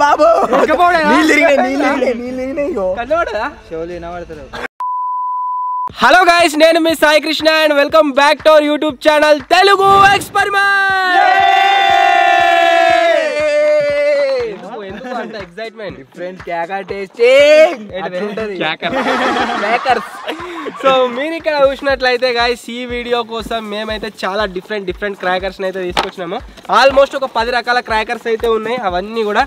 బాబు hello guys, నేను మీ Sai Krishna and welcome back to our YouTube channel Telugu experiment. So మీరు ఇక్కడ చూసినట్లయితే గైస్, ఈ వీడియో కోసం మేమైతే చాలా డిఫరెంట్ క్రాకర్స్ అయితే తీసుకొచ్చినాము. ఆల్మోస్ట్ ఒక 10 రకాల క్రాకర్స్ అయితే ఉన్నాయి. అవన్నీ కూడా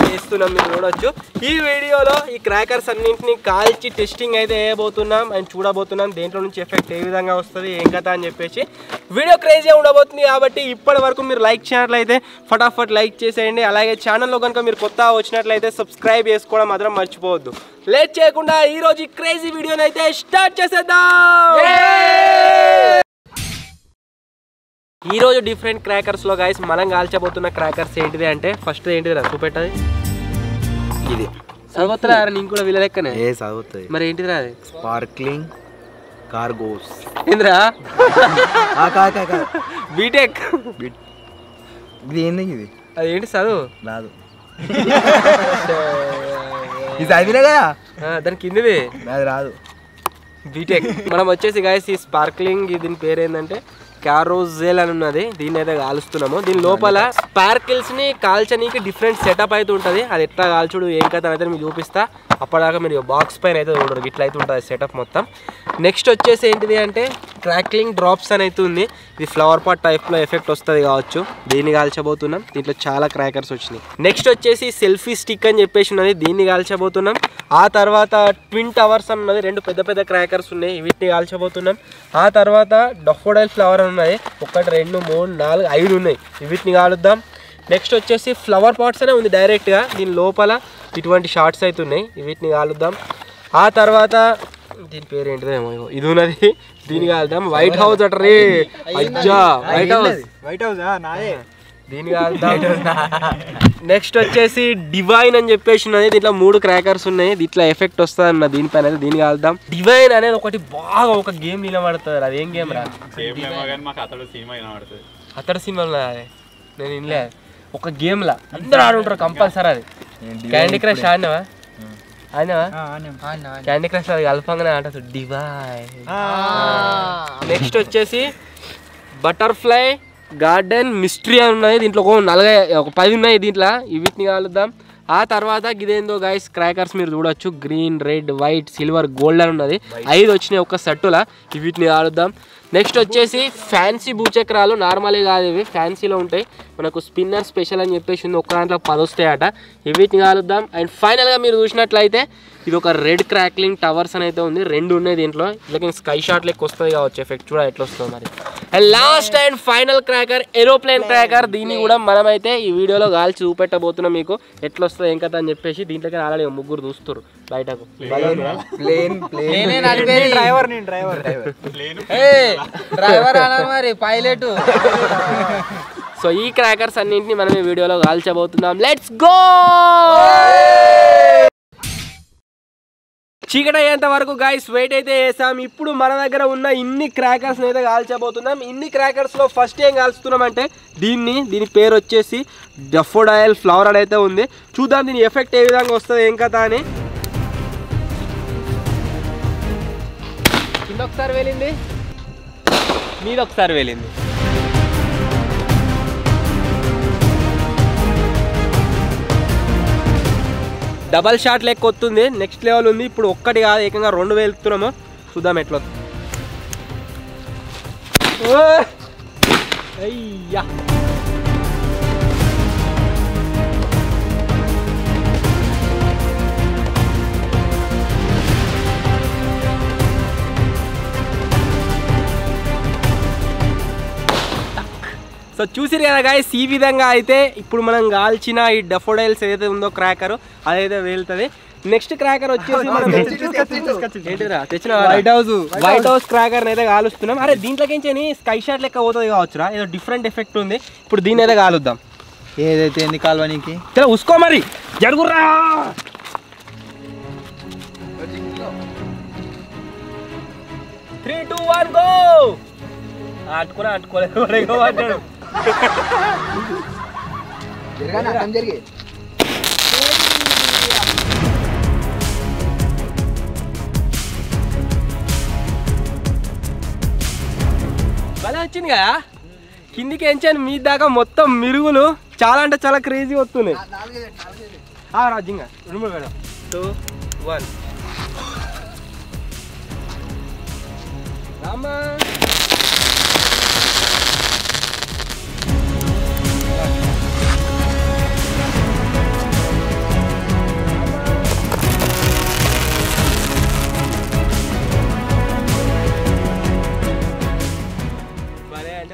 చేస్తున్నాం, మీరు చూడొచ్చు. ఈ వీడియోలో ఈ క్రాకర్స్ అన్నింటినీ కాల్చి టెస్టింగ్ అయితే వేయబోతున్నాం అండ్ చూడబోతున్నాం దేంట్లో నుంచి ఎఫెక్ట్ ఏ విధంగా వస్తుంది ఏం కదా అని చెప్పేసి. వీడియో క్రేజీగా ఉండబోతుంది కాబట్టి ఇప్పటి వరకు మీరు లైక్ చేయనట్లయితే ఫటాఫట్ లైక్ చేసేయండి. అలాగే ఛానల్లో కనుక మీరు కొత్తగా వచ్చినట్లయితే సబ్స్క్రైబ్ చేసుకోవడం మాత్రం మర్చిపోవద్దు. లేట్ చేయకుండా ఈ రోజు ఈ క్రేజీ వీడియోని అయితే స్టార్ట్ చేసేద్దాం. ఈ రోజు డిఫరెంట్ క్రాకర్స్ లో గైస్ మనం కాల్చబోతున్న క్రాకర్స్ ఏంటిది అంటే, ఫస్ట్ ఏంటిది రా చూపెట్టది, ఇది చదువుతురా నీకు కూడా వీళ్ళ లెక్కనే చదువుతుంది. మరి ఏంటిది రా అది? Sparkling cargos. ఏంద్రా బీటెక్? ఇది ఏంది? ఇది అది ఏంటి చదువు? రాదు. ఇది చదివినా కదా, దాని కిందిది అది రాదు. బీటెక్. మనం వచ్చేసి గైస్ ఈ స్పార్క్లింగ్ దీని పేరు ఏంటంటే క్యారోజెల్ అని ఉన్నది. దీన్ని అయితే కాలుస్తున్నాము. దీని లోపల స్పార్కిల్స్ ని కాల్చనీకి డిఫరెంట్ సెటప్ అయితే ఉంటుంది. అది ఎట్లా కాల్చుడు ఏం కథ అయితే మీకు చూపిస్తా. అప్పటిదాకా మీరు బాక్స్ పైన అయితే చూడరు, ఇట్లా అయితే ఉంటుంది సెటప్ మొత్తం. నెక్స్ట్ వచ్చేసి ఏంటిది అంటే క్రాక్లింగ్ డ్రాప్స్ అని అయితే ఉంది. ఇది ఫ్లవర్ పాట్ టైప్లో ఎఫెక్ట్ వస్తుంది కావచ్చు. దీన్ని కాల్చబోతున్నాం. దీంట్లో చాలా క్రాకర్స్ వచ్చినాయి. నెక్స్ట్ వచ్చేసి సెల్ఫీ స్టిక్ అని చెప్పేసి ఉన్నది. దీన్ని కాల్చబోతున్నాం. ఆ తర్వాత ట్విన్ టవర్స్ అని ఉన్నది. 2 పెద్ద క్రాకర్స్ ఉన్నాయి. వీటిని కాల్చబోతున్నాం. ఆ తర్వాత డఫోడైల్ ఫ్లవర్ అని ఉన్నది. 1 2 3 4 5 ఉన్నాయి. వీటిని కాలుద్దాం. నెక్స్ట్ వచ్చేసి ఫ్లవర్ పాట్స్ అనే ఉంది డైరెక్ట్గా. దీని లోపల ఇటువంటి షార్ట్స్ అయితే ఉన్నాయి. వీటిని కాలుద్దాం. ఆ తర్వాత దీని పేరు ఏంటిదేమో ఇది ఉన్నది. దీన్ని కాలుద్దాం. వైట్ హౌస్ అటరీ అజ్జా, వైట్ హౌస్ దీన్ని కాలుద్దాం. నెక్స్ట్ వచ్చేసి డివైన్ అని చెప్పేసి ఉన్నది. దీంట్లో 3 క్రాకర్స్ ఉన్నాయి. దీంట్లో ఎఫెక్ట్ వస్తుంది అన్న దీనిపైన అయితే దీన్ని కాలుద్దాం. డివైన్ అనేది ఒకటి బాగా ఒక గేమ్ నిలబడుతుంది. అది ఏం గేమ్ రా? అతడు సినిమాలో నేను ఇన్లే ఒక గేమ్ లా అందరూ ఆడుంటారు కంపల్సరీ. అది క్యాండీ క్రష్ ఆడినావా? క్యాండీ క్రష్ అది కలపంగానే ఆడదు డివైన్. నెక్స్ట్ వచ్చేసి బటర్ఫ్లై గార్డెన్ మిస్టరీ అని ఉన్నాయి. దీంట్లో ఒక 10 ఉన్నాయి. దీంట్లో వీటిని కాలుద్దాం. ఆ తర్వాత ఇదేందో గైస్ క్రాకర్స్ మీరు చూడొచ్చు. Green, red, white, silver, gold అని ఉన్నది. 5 వచ్చినాయి ఒక సెట్టులా. వీటిని కాలుద్దాం. నెక్స్ట్ వచ్చేసి ఫ్యాన్సీ భూచక్రాలు. నార్మల్గా కాదు, ఇవి ఫ్యాన్సీలో ఉంటాయి. మనకు స్పిన్నర్ స్పెషల్ అని చెప్పేసి ఉంది. ఒక్క దాంట్లో 10 వస్తాయట. వీటిని కాలుద్దాం. అండ్ ఫైనల్గా మీరు చూసినట్లయితే ఇది ఒక రెడ్ క్రాక్లింగ్ టవర్స్ అని అయితే ఉంది. 2 ఉన్నాయి దీంట్లో. ఇలా స్కై షాట్ లెక్క వస్తుంది కావచ్చు ఎఫెక్ట్. చూడ ఎట్లా వస్తుంది మరి. And last and final cracker aeroplane cracker. దీన్ని కూడా మనమైతే ఈ వీడియోలో కాల్చి చూపెట్టబోతున్నాం మీకు ఎట్లా వస్తుంది ఏం కదా అని చెప్పేసి. దీంట్లోకి ఆల్రెడీ 3 చూస్తారు బయటకు. పైలట్. సో ఈ క్రాకర్స్ అన్నింటినీ మనం ఈ వీడియోలో కాల్చబోతున్నాం. Let's go. చీకటి అయ్యేంత వరకు గైస్ వెయిట్ అయితే చేసాం. ఇప్పుడు మన దగ్గర ఉన్న ఇన్ని క్రాకర్స్ అయితే కాల్చబోతున్నాం. ఇన్ని క్రాకర్స్ లో ఫస్ట్ ఏం కాల్చుతున్నాం అంటే దీని పేరు వచ్చేసి డఫోడైల్ ఫ్లవర్ అని అయితే ఉంది. చూద్దాం దీని ఎఫెక్ట్ ఏ విధంగా వస్తుంది ఏం కదా అని. కింద ఒకసారి వెళ్ళింది, మీద ఒకసారి వెళ్ళింది. డబల్ షాట్ లెక్క వస్తుంది. నెక్స్ట్ లెవెల్ ఉంది. ఇప్పుడు ఒక్కటి కాదు ఏకంగా 2 వెళ్తున్నాము. చూద్దాం ఎట్లా. అయ్యా సో చూసిరు కదా గైస్, ఈ విధంగా అయితే ఇప్పుడు మనం కాల్చిన ఈ డఫోడైల్స్ ఏదైతే ఉందో క్రాకర్ అదైతే వెళ్తుంది. నెక్స్ట్ క్రాకర్ వచ్చేసి మనం తెచ్చిన వైట్ హౌస్ క్రాకర్ అయితే కాలుస్తున్నాం. అరే దీంట్లోకి స్కై షాట్ లెక్క పోతుంది కావచ్చురా, ఏదో డిఫరెంట్ ఎఫెక్ట్ ఉంది. ఇప్పుడు దీని అయితే కాలుద్దాం. ఏదైతే ఎన్ని కాలువనికి ఉసుకో మరి జరుగురా. 3 2 1 గో. భలే వచ్చింది కదా కిందికి ఎంచాను మీ దాకా మొత్తం మిరుగులు చాలా అంటే చాలా క్రేజీ వస్తున్నాయి రాజ్యంగా 2 మేడం 2 1 రామా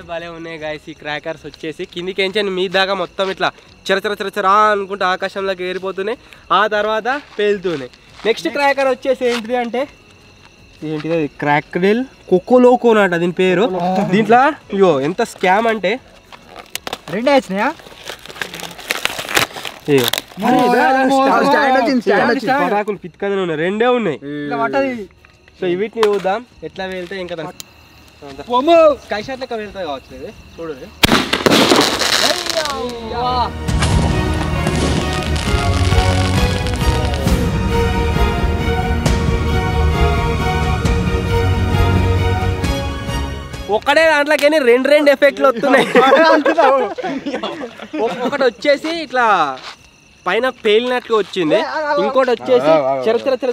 భలే ఉన్నాయి గాయస్ ఈ క్రాకర్స్ వచ్చేసి కిందికి ఎంచాను మీ దాకా మొత్తం ఇట్లా చరచరా అనుకుంటే ఆకాశంలోకి ఏరిపోతున్నాయి ఆ తర్వాత పేలుతున్నాయి నెక్స్ట్ క్రాకర్ వచ్చేసి ఏంటిది అంటే ఏంటిది క్రాక్డిల్ కోకోలోకో అన్నట దీని పేరు దీంట్లో ఇగో ఎంత స్కామ్ అంటే 2 వచ్చినాయా పటాకులు పిత్తుకనే ఉన్నాయి 2 ఉన్నాయి సో వీటిని చూద్దాం ఎట్లా వెళ్తే ఇంకా కైషాట్ లెక్క వెళ్తాయి కావచ్చు ఇది చూడండి ఒక్కడే దాంట్లోకి 2 ఎఫెక్ట్లు వస్తున్నాయి ఒకటి వచ్చేసి ఇట్లా పైన పేలినట్లు వచ్చింది ఇంకోటి వచ్చేసి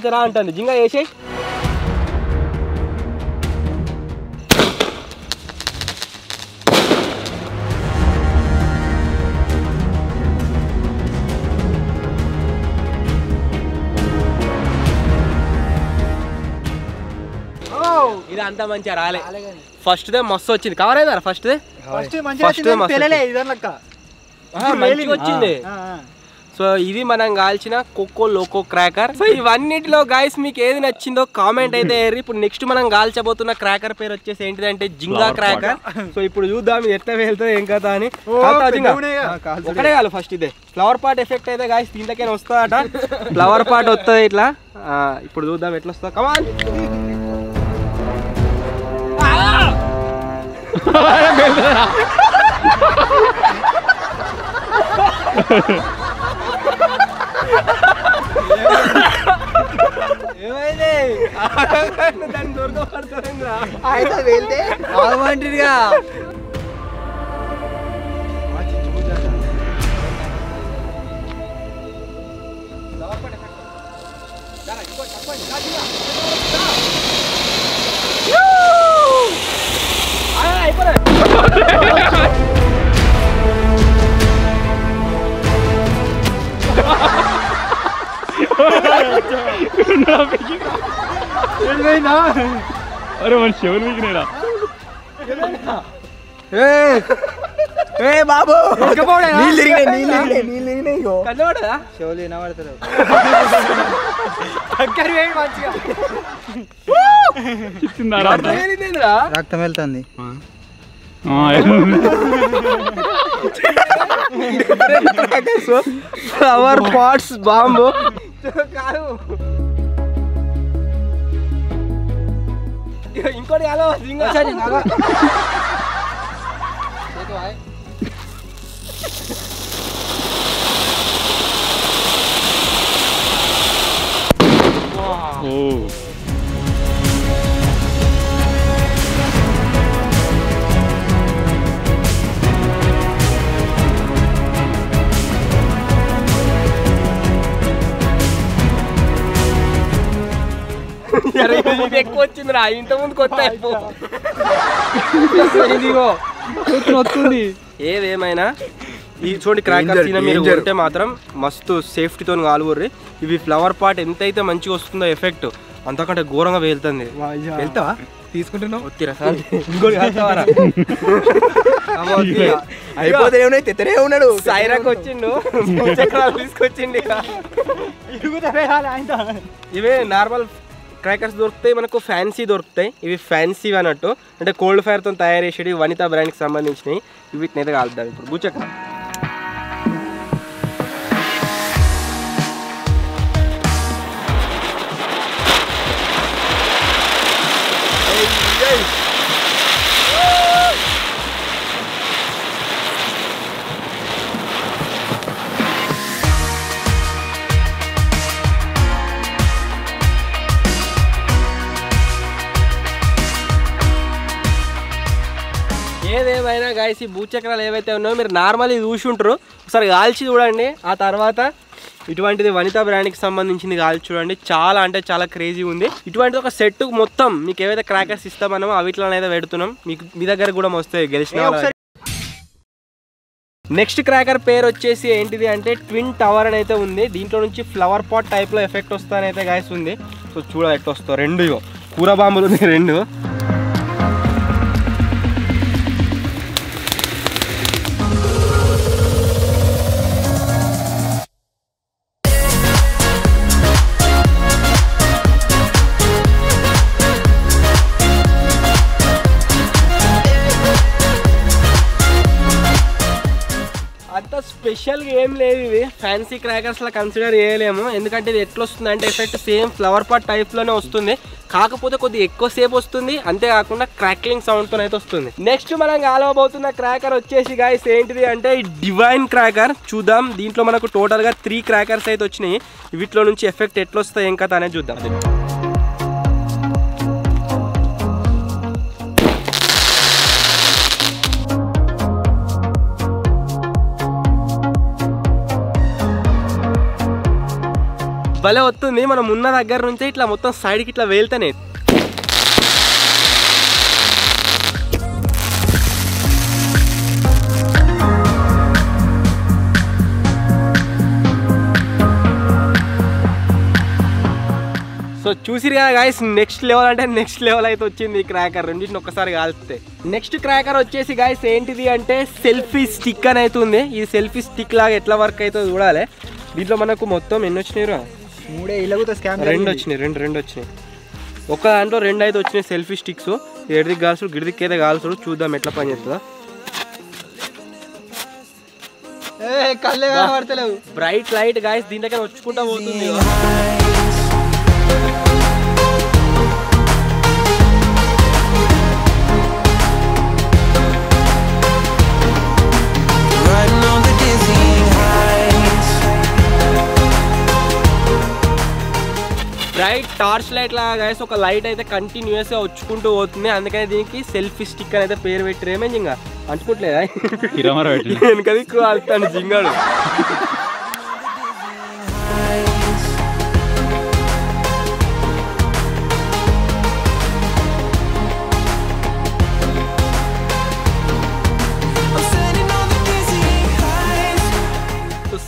చర అంటుంది జింగా వేసేయి ఇది అంతా మంచిగా రాలే ఫస్ట్ దే మస్తు వచ్చింది కవర్ అయిందా ఫస్ట్ మంచిగా వచ్చింది సో ఇది మనం కాల్చిన కోకో లోకో క్రాకర్ సో ఇవన్నిటిలో గాయస్ మీకు ఏది నచ్చిందో కామెంట్ అయితే ఇప్పుడు నెక్స్ట్ మనం కాల్చబోతున్న క్రాకర్ పేరు వచ్చేసి ఏంటిదంటే జింగా క్రాకర్ సో ఇప్పుడు చూద్దాం ఇది ఎట్లా వెళ్తుంది ఏం కదా అని ఒకటే కాదు ఫస్ట్ ఇదే ఫ్లవర్ పార్ట్ ఎఫెక్ట్ అయితే గాయస్ దీంట్లోకైనా వస్తుందట ఫ్లవర్ పార్ట్ వస్తుంది ఇట్లా ఇప్పుడు చూద్దాం ఎట్లా వస్తుందో కమాన్ ఏమైంది దాన్ని దొరకపడుతుందా అయితే వెళ్తే ఆగమంటారుగా अरे मन शेवल भी नहीं रहा బాబు నీళ్ళు కన్నవాడదా చెవులు వినబడతారు రక్తం వెళ్తుంది ఫ్లవర్ పాట్స్ బాంబు కాదు ఇంకోటి కాదు ఎక్కువ వచ్చిందిరా ఇంత ముందు కొత్త వస్తుంది ఏదేమైనా ఈ చూడండి క్రాకర్ సీన్ మీరు ఉంటే మాత్రం మస్తు సేఫ్టీతో కాలువర్రి ఇవి ఫ్లవర్ పార్ట్ ఎంతైతే మంచిగా వస్తుందో ఎఫెక్ట్ అంతకంటే ఘోరంగా వెళ్తుంది వెళ్తావా తీసుకుంటున్నావు వత్తిరా సార్ ఇంకోటి వెళ్తావారా అయిపోతే ఉన్నాడు సైరాకి వచ్చిండు తీసుకొచ్చిండి ఇవే నార్మల్ క్రాకర్స్ దొరుకుతాయి మనకు ఫ్యాన్సీ దొరుకుతాయి ఇవి ఫ్యాన్సీ అన్నట్టు అంటే కోల్డ్ ఫైర్తో తయారు చేసేవి వనితా బ్రాండ్కి సంబంధించినవి వీటిని అయితే కాలుద్దాం ఇప్పుడు గుచ్చక గాయస్ ఈ భూచక్రాలు ఏవైతే ఉన్నాయో మీరు నార్మల్ చూసి ఉంటారు, ఒకసారి కాల్చి చూడండి. ఆ తర్వాత ఇటువంటిది వనిత బ్రాండ్కి సంబంధించింది కాల్చి చూడండి. చాలా అంటే చాలా క్రేజీ ఉంది. ఇటువంటిది ఒక సెట్ మొత్తం మీకు ఏవైతే క్రాకర్స్ ఇస్తామన్నామో అవిట్లనైతే పెడుతున్నాం. మీకు మీ దగ్గర కూడా వస్తాయి గెలిచిన. నెక్స్ట్ క్రాకర్ పేరు వచ్చేసి ఏంటిది అంటే ట్విన్ టవర్ అని అయితే ఉంది. దీంట్లో నుంచి ఫ్లవర్ పాట్ టైప్లో ఎఫెక్ట్ వస్తానైతే గాయస్ ఉంది. సో చూడ ఎట్లా వస్తావు, రెండు కూర బాంబులు ఉన్నాయి రెండు. స్పెషల్గా ఏం లేదు, ఇది ఫ్యాన్సీ క్రాకర్స్లో కన్సిడర్ చేయలేము. ఎందుకంటే ఇది ఎట్లా వస్తుంది అంటే ఎఫెక్ట్ సేమ్ ఫ్లవర్ పాట్ టైప్లోనే వస్తుంది, కాకపోతే కొద్దిగా ఎక్కువసేపు వస్తుంది. అంతేకాకుండా క్రాక్లింగ్ సౌండ్తో అయితే వస్తుంది. నెక్స్ట్ మనం కాలవబోతున్న క్రాకర్ వచ్చేసి గాయస్ ఏంటిది అంటే ఈ డివైన్ క్రాకర్. చూద్దాం, దీంట్లో మనకు టోటల్గా 3 క్రాకర్స్ అయితే వచ్చినాయి. వీటిలో నుంచి ఎఫెక్ట్ ఎట్లా వస్తాయి ఏం కథ అనేది చూద్దాం. భలే వస్తుంది. మనం ఉన్న దగ్గర నుంచి ఇట్లా మొత్తం సైడ్కి ఇట్లా వెళ్తానే సో చూసిరుగా గాయస్, నెక్స్ట్ లెవెల్ అంటే నెక్స్ట్ లెవెల్ అయితే వచ్చింది ఈ క్రాకర్. రెండింటిని ఒక్కసారి కాల్స్తే. నెక్స్ట్ క్రాకర్ వచ్చేసి గాయస్ ఏంటిది అంటే సెల్ఫీ స్టిక్ అని అయితే ఉంది. ఈ సెల్ఫీ స్టిక్ లాగా ఎట్లా వర్క్ అవుతుందో చూడాలి. దీంట్లో మనకు మొత్తం ఎన్ని వచ్చినాయి? 2 వచ్చినాయి. రెండు వచ్చినాయి. ఒక దాంట్లో 2 అయితే వచ్చినాయి సెల్ఫీ స్టిక్స్. ఎడిదికి కాల్సుడు గిడిదికి అయితే కాల్సుడు. చూద్దాం ఎట్లా పని చేస్తుందా. బ్రైట్ లైట్ గాయస్ దీంట్లోకి వచ్చుకుంటా పోతుంది. బ్రైట్ టార్చ్ లైట్ లాగా గాయస్ ఒక లైట్ అయితే కంటిన్యూస్గా వచ్చుకుంటూ పోతుంది. అందుకని దీనికి సెల్ఫీ స్టిక్ అని అయితే పేరు పెట్టారు. ఏమే జింగా అంటుకోవట్లేదా? వెనకది కాలుతాను జింగాడు.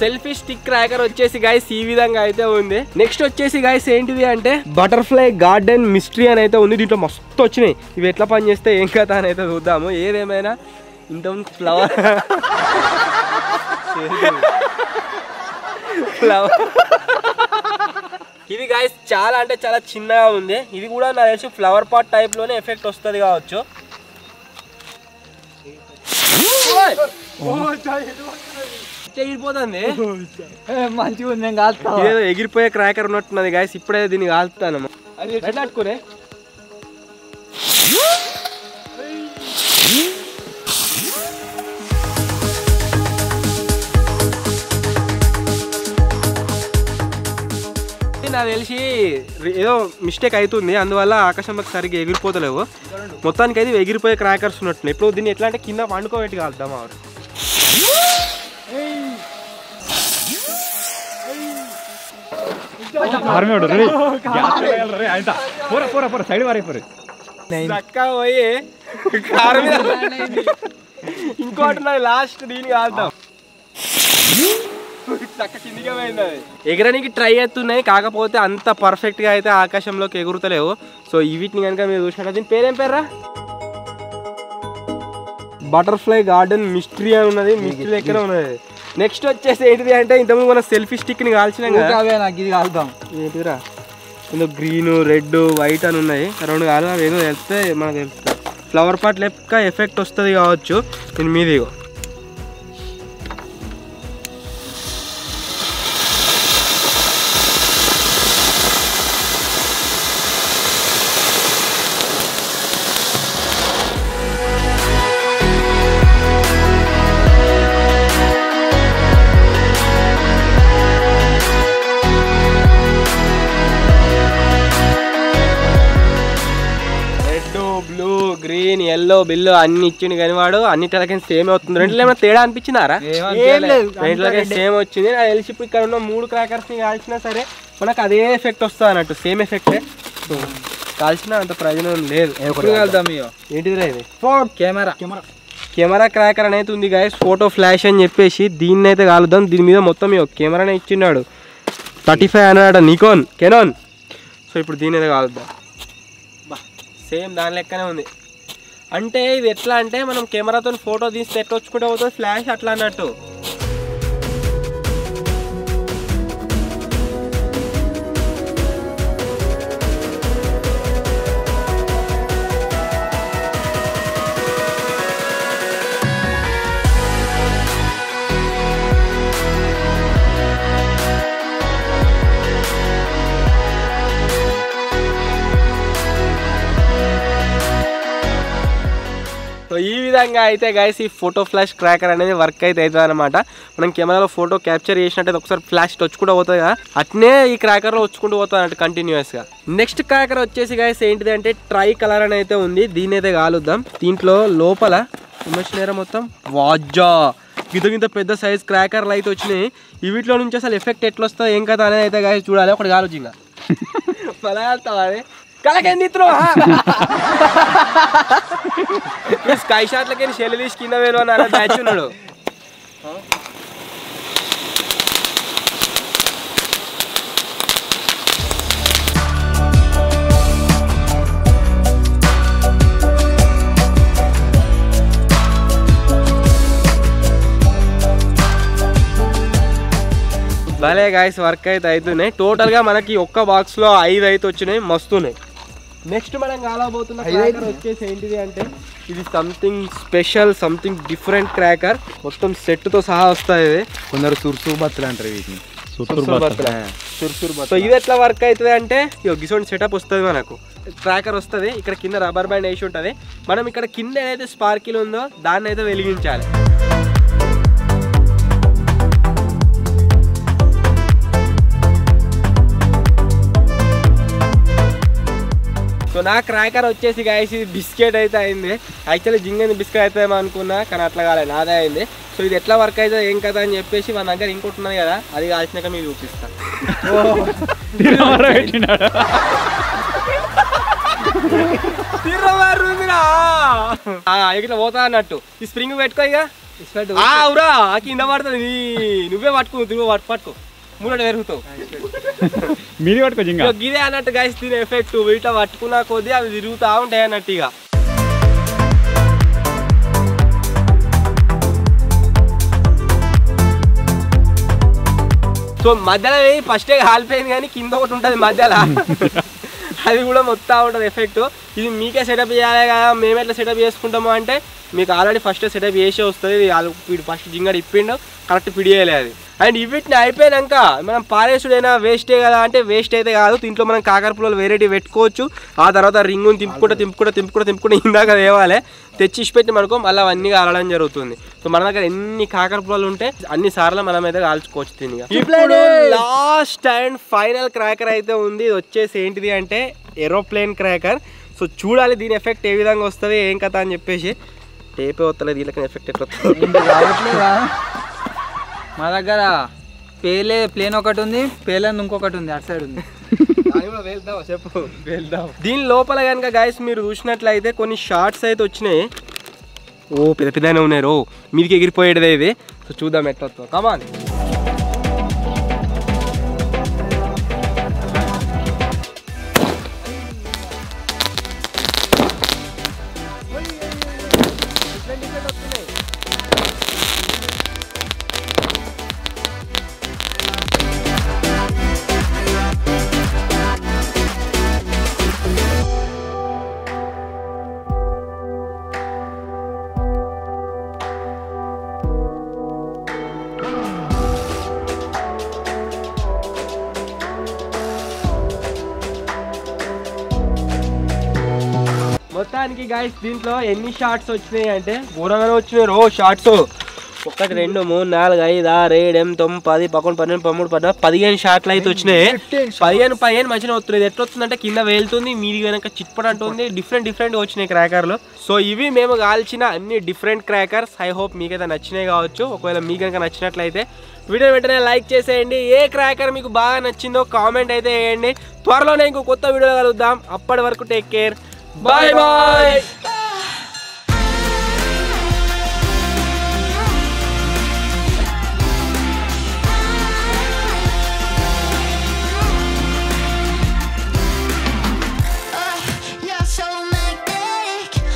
సెల్ఫీ స్టిక్ క్రాకర్ వచ్చేసి గాయస్ ఈ విధంగా అయితే ఉంది. నెక్స్ట్ వచ్చేసి గాయస్ ఏంటిది అంటే బటర్ఫ్లై గార్డెన్ మిస్టరీ అని అయితే ఉంది. దీంట్లో మస్తు వచ్చినాయి. ఇవి ఎట్లా పని చేస్తే ఏం కథ అని అయితే చూద్దాము. ఏదేమైనా ఇంత ఫ్లవర్ ఇది గాయస్ చాలా అంటే చాలా చిన్నగా ఉంది. ఇది కూడా నాకు తెలిసి ఫ్లవర్ పాట్ టైప్ లోనే ఎఫెక్ట్ వస్తుంది కావచ్చు. ఎగిరిపోతుంది, మంచిగా ఉంది. నేను కాల్తా, ఏదో ఎగిరిపోయే క్రాకర్ ఉన్నట్టున్నది గాయస్. ఇప్పుడే దీన్ని కాల్తాను. అట్టుకునే నాకు తెలిసి ఏదో మిస్టేక్ అవుతుంది, అందువల్ల ఆకాశంలోకి సరిగ్గా ఎగిరిపోతలేవు. మొత్తానికి అయితే ఎగిరిపోయే క్రాకర్స్ ఉన్నట్టున్నాయి. ఇప్పుడు దీన్ని ఎట్లా అంటే కింద పండుకోబెట్టి కాల్తాం. ఆవిడ సైడ్ వారైపోరు చక్కగా పోయి కారు మీద ఇంకోటి లాస్ట్ దీన్ని కాల్తాం. చక్క కిందిగా పోయింది. అది ఎగరడానికి ట్రై చేస్తున్నాయి, కాకపోతే అంత పర్ఫెక్ట్గా అయితే ఆకాశంలోకి ఎగురుతలేవు. సో వీటిని కనుక మీరు చూసినట్టు దీని పేరేం పేర్రా? బటర్ఫ్లై గార్డెన్ మిస్టరీ అని ఉన్నది. మిస్టరీ లెక్కనే ఉన్నది. నెక్స్ట్ వచ్చేసి ఏంటిది అంటే ఇంతకుముందు మన సెల్ఫీ స్టిక్ని కాల్చినాం కదా, నాకు ఇది కాల్తాం. ఏంటిరా ఇందులో గ్రీన్ రెడ్ వైట్ అని ఉన్నాయి. 2 కాలు ఏదో వెళ్తే మనకు తెలుస్తుంది. ఫ్లవర్ పాట్ లెక్క ఎఫెక్ట్ వస్తుంది కావచ్చు దీని మీద. ఇగో ఎల్లో బిల్లు అన్ని ఇచ్చిండు కానీ వాడు అన్నిటికీ సేమ్ అవుతుంది. రెండులో ఏమైనా తేడా అనిపించిందారా? రెండులకి సేమ్ వచ్చింది. నాకు తెలిసి ఇప్పుడు ఇక్కడ ఉన్న 3 క్రాకర్స్ని కాల్చినా సరే మనకు అదే ఎఫెక్ట్ వస్తుంది అన్నట్టు, సేమ్ ఎఫెక్టే. సో కాల్చినా అంత ప్రయోజనం లేదు. ఏంటిదిరా ఇది? కెమెరా క్రాకర్ అనేది ఉంది గైస్, ఫోటో ఫ్లాష్ అని చెప్పేసి దీన్ని అయితే కాలుద్దాం. దీని మీద మొత్తం కెమెరానే ఇచ్చిన్నాడు, 3500 నికాన్ కెనాన్. సో ఇప్పుడు దీని అయితే కాలుద్దాం. సేమ్ దాని లెక్కనే ఉంది. అంటే ఇది ఎట్లా అంటే మనం కెమెరాతో ఫోటో తీస్తే ఎట్లా వచ్చుకుంటే అవుతుంది ఫ్లాష్ అట్లా అన్నట్టు. సో ఈ విధంగా అయితే గైస్ ఈ ఫోటో ఫ్లాష్ క్రాకర్ అనేది వర్క్ అయితే అవుతుంది అనమాట. మనం కెమెరాలో ఫోటో క్యాప్చర్ చేసినట్టయితే ఒకసారి ఫ్లాష్ వచ్చుకుంటూ పోతుంది కదా, అట్నే ఈ క్రాకర్లో వచ్చుకుంటూ పోతుంది అన్నట్టు కంటిన్యూస్గా. నెక్స్ట్ క్రాకర్ వచ్చేసి గైస్ ఏంటిది అంటే ట్రై కలర్ అని అయితే ఉంది, దీన్ని అయితే కాలుద్దాం. దీంట్లో లోపల నేరం మొత్తం వాజా గింత పెద్ద సైజ్ క్రాకర్లు అయితే వచ్చినాయి. ఈ వీటిలో నుంచి అసలు ఎఫెక్ట్ ఎట్లా వస్తుంది ఏం కదా అనేది అయితే గైస్ చూడాలి. ఒకటి కాలుచ్చు ఇంకా పలాస్తావా అది కలకెందిత్రో స్కై షాట్లకి షెల్ తీసి కింద వేరు అని అలా బ్యాచ్ ఉన్నాడు. భలే గాయస్ వర్క్ అయితే అవుతున్నాయి. టోటల్గా మనకి ఒక్క బాక్స్లో 5 అయితే వచ్చినాయి, మస్తున్నాయి. నెక్స్ట్ మనం కాలబోతున్న క్రాకర్ వచ్చేసి ఏంటిది అంటే ఇది something special, something different cracker. మొత్తం సెట్తో సహా వస్తుంది ఇది. కొందరు సుర్సూర్ బత్తులు అంటారు వీటిని. సో ఇది ఎట్లా వర్క్ అవుతుంది అంటే గిసోంటి సెటప్ వస్తుంది. మనకు క్రాకర్ వస్తుంది, ఇక్కడ కింద రబ్బర్ బ్యాండ్ వేసి ఉంటుంది. మనం ఇక్కడ కింద ఏదైతే స్పార్కిల్ ఉందో దాన్ని అయితే వెలిగించాలి. సో నా క్రాకర్ వచ్చేసి గాయస్ ఇది బిస్కెట్ అయితే అయింది. యాక్చువల్లీ జింగని బిస్కెట్ అవుతాయేమో అనుకున్నా, కానీ అట్లా కాలేదు, నాదే అయింది. సో ఇది ఎట్లా వర్క్ అవుతుంది ఏం కదా అని చెప్పేసి మన దగ్గర ఇంకోటి ఉన్నది కదా, అది కాల్చినాక మీకు చూపిస్తాను. ఇట్లా పోతా అన్నట్టు ఈ స్ప్రింగ్ పెట్టుకో, ఇక అవురా కింద పడుతుంది, నువ్వే పట్టుకో పట్టుకో మూడు పెరుగుతావు మీరు పట్టుకో. గిదే అన్నట్టు గైస్ దీని ఎఫెక్ట్, వీటిలో పట్టుకున్నా కొద్దీ అవి తిరుగుతూ ఉంటాయి అన్నట్టు. ఇక సో మధ్యలో ఫస్టే కాలిపోయింది కానీ కింద ఒకటి ఉంటుంది మధ్యలో, అది కూడా మొత్తం ఉంటుంది ఎఫెక్ట్. ఇది మీకే సెటప్ చేయాలి కదా, మేము ఎట్లా సెటప్ చేసుకుంటాము అంటే మీకు ఆల్రెడీ ఫస్ట్ సెటప్ చేసే వస్తుంది. వీడు ఫస్ట్ జింగడు ఇప్పిండు, కరెక్ట్ ఫిడ్ చేయలేదు అది. అండ్ వీటిని అయిపోయాక మనం పారేసుడైనా వేస్టే కదా అంటే వేస్ట్ అయితే కాదు. దీంట్లో మనం కాకర పుల్లలు వెరైటీ పెట్టుకోవచ్చు. ఆ తర్వాత రింగుని తింపుకుంటూ ఇందాక తేవాలి, తెచ్చి ఇచ్చిపెట్టి మనకు మళ్ళీ అవన్నీ కాలడం జరుగుతుంది. సో మన దగ్గర ఎన్ని కాకర పుల్లలు ఉంటే అన్ని సార్లు మనం అయితే కాల్చుకోవచ్చు దీనిగా. ఇప్పుడు లాస్ట్ అండ్ ఫైనల్ క్రాకర్ అయితే ఉంది. ఇది వచ్చేసి ఏంటిది అంటే ఏరోప్లేన్ క్రాకర్. సో చూడాలి దీని ఎఫెక్ట్ ఏ విధంగా వస్తుంది ఏం కథ అని చెప్పేసి. టేపే వస్తలేదు దీనికి ఎఫెక్ట్ ఎట్లా వస్తుంది. మా దగ్గర ప్లేన్ ఒకటి ఉంది, పేలన్ ఇంకొకటి ఉంది, అటు సైడ్ ఉంది. చెప్పు దీని లోపల కనుక గైస్ మీరు చూసినట్లయితే కొన్ని షార్ట్స్ అయితే వచ్చినాయి. ఓ పెద్ద పెద్దనే ఉన్నాయి రో, మీదికి ఎగిరిపోయేది ఇది. సో చూద్దాం ఎట్లా వస్తుందో. కమాన్ మొత్తానికి గైస్ దీంట్లో ఎన్ని షార్ట్స్ వచ్చినాయి అంటే ఘోరంగానే వచ్చినాయి రో షార్ట్స్. 1 2 3 4 5 6 7 8 9 10 11 12 13 14 15 షాట్లు అయితే వచ్చినాయి 15 మంచిగా వస్తుంది ఎట్లా వస్తుందంటే కింద వేలుతుంది మీది కనుక చిట్పట్ అంటుంది డిఫరెంట్ వచ్చినాయి క్రాకర్లు సో ఇవి మేము కాల్చిన అన్ని డిఫరెంట్ క్రాకర్స్ ఐ హోప్ మీకైతే నచ్చినాయి కావచ్చు ఒకవేళ మీకు కనుక నచ్చినట్లయితే వీడియో వెంటనే లైక్ చేసేయండి ఏ క్రాకర్ మీకు బాగా నచ్చిందో కామెంట్ అయితే వేయండి త్వరలోనే ఇంకో కొత్త వీడియో కలుద్దాం అప్పటి వరకు టేక్ కేర్ బాయ్ బాయ్